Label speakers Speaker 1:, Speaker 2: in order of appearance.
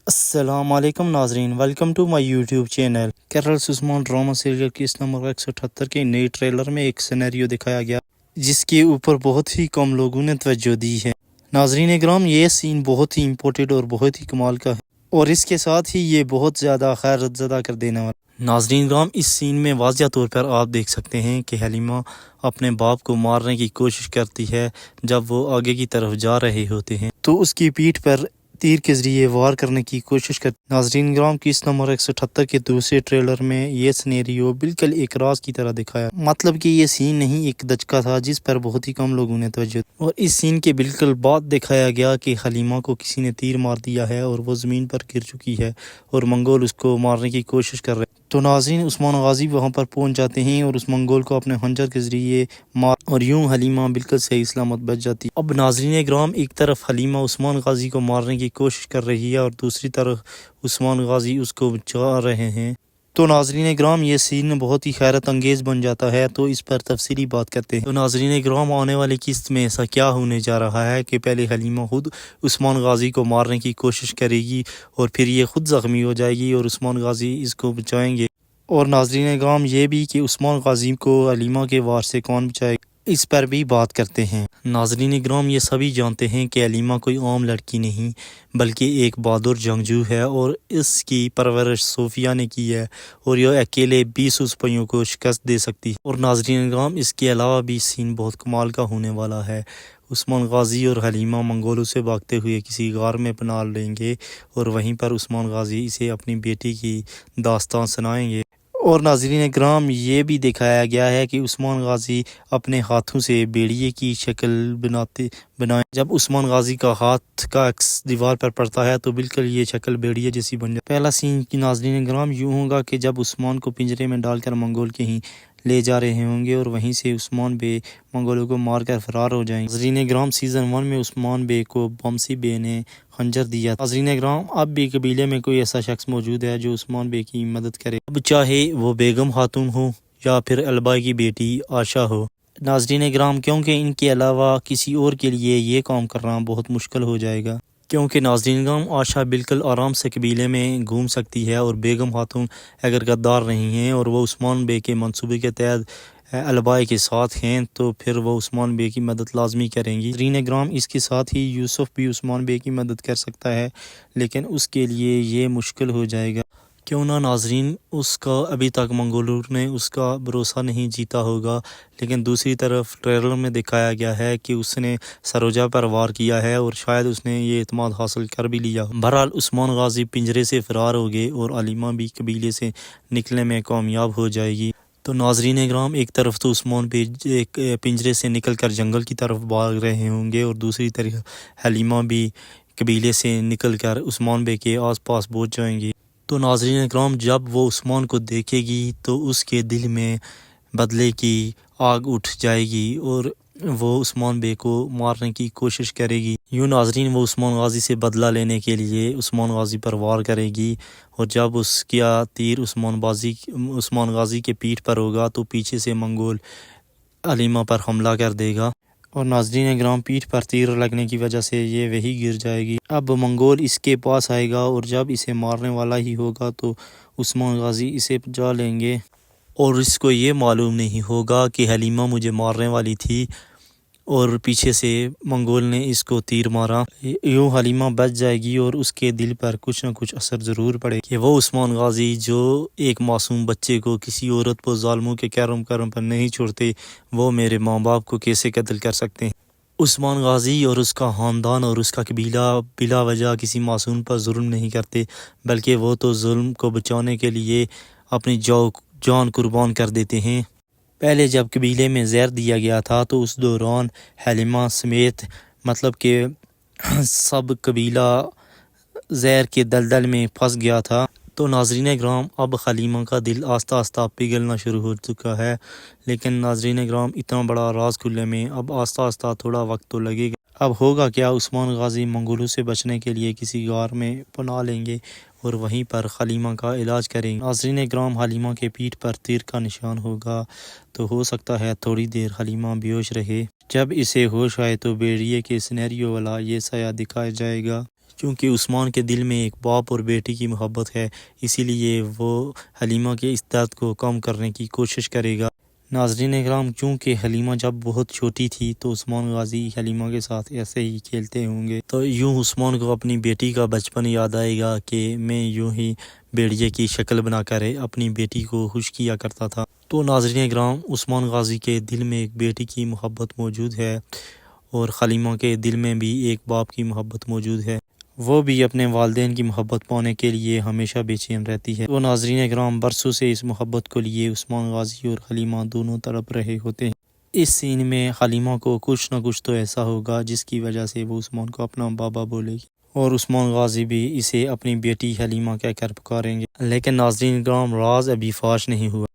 Speaker 1: السلام علیکم ناظرین، welcome to my YouTube channel. کیرل سسمان ڈرامہ سیریل کی اس نمبر 178 کے نئے ٹریلر میں ایک سینیریو دکھایا گیا جس کے اوپر بہت ہی کم لوگوں نے توجہ دی ہے۔ ناظرین اکرام، یہ سین بہت ہی امپورٹنٹ اور بہت ہی کمال کا ہے، اور اس کے ساتھ ہی یہ بہت زیادہ حیرت زدہ کر دینے والا۔ ناظرین اکرام، اس سین میں واضح طور پر آپ دیکھ سکتے ہیں کہ حلیمہ اپنے باپ کو مارنے کی کوشش کرتی ہے جب وہ آگے کی طرف جا رہے ہوتے ہیں تو اس کی پیٹھ پر تیر کے ذریعے وار کرنے کی کوشش کرتی۔ ناظرین گرام کی اس نمبر 178 کے دوسرے ٹریلر میں یہ سینیریو بالکل ایک راز کی طرح دکھایا، مطلب کہ یہ سین نہیں ایک دھچکا تھا جس پر بہت ہی کم لوگوں نے توجہ دی، اور اس سین کے بالکل بعد دکھایا گیا کہ حلیمہ کو کسی نے تیر مار دیا ہے اور وہ زمین پر گر چکی ہے اور منگول اس کو مارنے کی کوشش کر رہے ہیں۔ تو ناظرین، عثمان غازی وہاں پر پہنچ جاتے ہیں اور اس منگول کو اپنے خنجر کے ذریعے مار، اور یوں حلیمہ بالکل صحیح سلامت بچ جاتی۔ اب ناظرین گرام، ایک طرف حلیمہ عثمان غازی کو مارنے کی کوشش کر رہی ہے اور دوسری طرف عثمان غازی اس کو بچا رہے ہیں۔ تو ناظرین گرام، یہ سین بہت ہی حیرت انگیز بن جاتا ہے، تو اس پر تفصیلی بات کرتے ہیں۔ تو ناظرین گرام، آنے والی قسط میں ایسا کیا ہونے جا رہا ہے کہ پہلے حلیمہ خود عثمان غازی کو مارنے کی کوشش کرے گی اور پھر یہ خود زخمی ہو جائے گی اور عثمان غازی اس کو بچائیں گے، اور ناظرین گرام یہ بھی کہ عثمان غازی کو حلیمہ کے وار سے کون بچائے گا، اس پر بھی بات کرتے ہیں۔ ناظرین گرام، یہ سبھی جانتے ہیں کہ حلیمہ کوئی عام لڑکی نہیں بلکہ ایک بہادر جنگجو ہے، اور اس کی پرورش صوفیہ نے کی ہے، اور یہ اکیلے 20 سپاہیوں کو شکست دے سکتی ہے۔ اور ناظرین گرام، اس کے علاوہ بھی سین بہت کمال کا ہونے والا ہے۔ عثمان غازی اور حلیمہ منگولوں سے بھاگتے ہوئے کسی غار میں پناہ لیں گے، اور وہیں پر عثمان غازی اسے اپنی بیٹی کی داستان سنائیں گے۔ اور ناظرین کرام، یہ بھی دکھایا گیا ہے کہ عثمان غازی اپنے ہاتھوں سے بیڑیے کی شکل بنائیں۔ جب عثمان غازی کا ہاتھ کا عکس دیوار پر پڑتا ہے تو بالکل یہ شکل بیڑیے جیسی بن جاتی ہے۔ پہلا سین کی ناظرین کرام یوں ہوگا کہ جب عثمان کو پنجرے میں ڈال کر منگول کہیں لے جا رہے ہوں گے، اور وہیں سے عثمان بے منگولوں کو مار کر فرار ہو جائیں گے۔ ناظرین کرام، سیزن 1 میں عثمان بے کو بمسی بے نے خنجر دیا تھا۔ ناظرین کرام، اب بھی قبیلے میں کوئی ایسا شخص موجود ہے جو عثمان بے کی مدد کرے، اب چاہے وہ بیگم خاتون ہو یا پھر البائی کی بیٹی آشا ہو۔ ناظرین کرام، کیونکہ ان کے علاوہ کسی اور کے لیے یہ کام کرنا بہت مشکل ہو جائے گا، کیونکہ ناظرین کرام، آشا بالکل آرام سے قبیلے میں گھوم سکتی ہے، اور بیگم خاتون اگر غدار نہیں ہیں اور وہ عثمان بے کے منصوبے کے تحت البائی کے ساتھ ہیں تو پھر وہ عثمان بے کی مدد لازمی کریں گی۔ ناظرین کرام، اس کے ساتھ ہی یوسف بھی عثمان بے کی مدد کر سکتا ہے، لیکن اس کے لیے یہ مشکل ہو جائے گا، کیوں نہ ناظرین اس کا ابھی تک منگولوں نے اس کا بھروسہ نہیں جیتا ہوگا۔ لیکن دوسری طرف ٹریلر میں دکھایا گیا ہے کہ اس نے سروجا پر وار کیا ہے اور شاید اس نے یہ اعتماد حاصل کر بھی لیا۔ بہرحال عثمان غازی پنجرے سے فرار ہو گئے اور حلیمہ بھی قبیلے سے نکلنے میں کامیاب ہو جائے گی۔ تو ناظرین اکرام، ایک طرف تو عثمان بے پنجرے سے نکل کر جنگل کی طرف بھاگ رہے ہوں گے، اور دوسری طرف حلیمہ بھی قبیلے سے نکل کر عثمان بے کے آس پاس پہنچ جائیں گی۔ تو ناظرین اکرام، جب وہ عثمان کو دیکھے گی تو اس کے دل میں بدلے کی آگ اٹھ جائے گی اور وہ عثمان بے کو مارنے کی کوشش کرے گی۔ یوں ناظرین، وہ عثمان غازی سے بدلہ لینے کے لیے عثمان غازی پر وار کرے گی، اور جب اس کا تیر عثمان غازی کے پیٹھ پر ہوگا تو پیچھے سے منگول حلیمہ پر حملہ کر دے گا، اور ناظرین گرام، پیٹھ پر تیر لگنے کی وجہ سے یہ وہی گر جائے گی۔ اب منگول اس کے پاس آئے گا، اور جب اسے مارنے والا ہی ہوگا تو عثمان غازی اسے بچا لیں گے، اور اس کو یہ معلوم نہیں ہوگا کہ حلیمہ مجھے مارنے والی تھی اور پیچھے سے منگول نے اس کو تیر مارا۔ یوں حلیمہ بچ جائے گی، اور اس کے دل پر کچھ نہ کچھ اثر ضرور پڑے کہ وہ عثمان غازی جو ایک معصوم بچے کو کسی عورت پر ظالموں کے کرم پر نہیں چھوڑتے، وہ میرے ماں باپ کو کیسے قتل کر سکتے ہیں۔ عثمان غازی اور اس کا خاندان اور اس کا قبیلہ بلا وجہ کسی معصوم پر ظلم نہیں کرتے، بلکہ وہ تو ظلم کو بچانے کے لیے اپنی جان قربان کر دیتے ہیں۔ پہلے جب قبیلے میں زہر دیا گیا تھا تو اس دوران حلیمہ سمیت مطلب کہ سب قبیلہ زہر کے دلدل میں پھنس گیا تھا۔ تو ناظرین اکرام، اب حلیمہ کا دل آہستہ آہستہ پگھلنا شروع ہو چکا ہے، لیکن ناظرین اکرام، اتنا بڑا راز کھلنے میں اب آہستہ آہستہ تھوڑا وقت تو لگے گا۔ اب ہوگا کیا؟ عثمان غازی منگولوں سے بچنے کے لیے کسی غار میں پناہ لیں گے اور وہیں پر حلیمہ کا علاج کریں گے۔ ناظرین اکرام، حلیمہ کے پیٹھ پر تیر کا نشان ہوگا، تو ہو سکتا ہے تھوڑی دیر حلیمہ بے ہوش رہے۔ جب اسے ہوش آئے تو بیڑیے کے سینیریو والا یہ سایہ دکھایا جائے گا چونکہ عثمان کے دل میں ایک باپ اور بیٹی کی محبت ہے، اسی لیے وہ حلیمہ کے اس درد کو کم کرنے کی کوشش کرے گا۔ ناظرین اکرام، چونکہ حلیمہ جب بہت چھوٹی تھی تو عثمان غازی حلیمہ کے ساتھ ایسے ہی کھیلتے ہوں گے، تو یوں عثمان کو اپنی بیٹی کا بچپن یاد آئے گا کہ میں یوں ہی بیڑیے کی شکل بنا کر اپنی بیٹی کو خوش کیا کرتا تھا۔ تو ناظرین اکرام، عثمان غازی کے دل میں ایک بیٹی کی محبت موجود ہے اور حلیمہ کے دل میں بھی ایک باپ کی محبت موجود ہے، وہ بھی اپنے والدین کی محبت پانے کے لیے ہمیشہ بے چین رہتی ہے۔ تو ناظرین اکرام، برسوں سے اس محبت کو لیے عثمان غازی اور حلیمہ دونوں تڑپ رہے ہوتے ہیں۔ اس سین میں حلیمہ کو کچھ نہ کچھ تو ایسا ہوگا جس کی وجہ سے وہ عثمان کو اپنا بابا بولے گی، اور عثمان غازی بھی اسے اپنی بیٹی حلیمہ کہہ کر پکاریں گے۔ لیکن ناظرین اکرام، راز ابھی فاش نہیں ہوا۔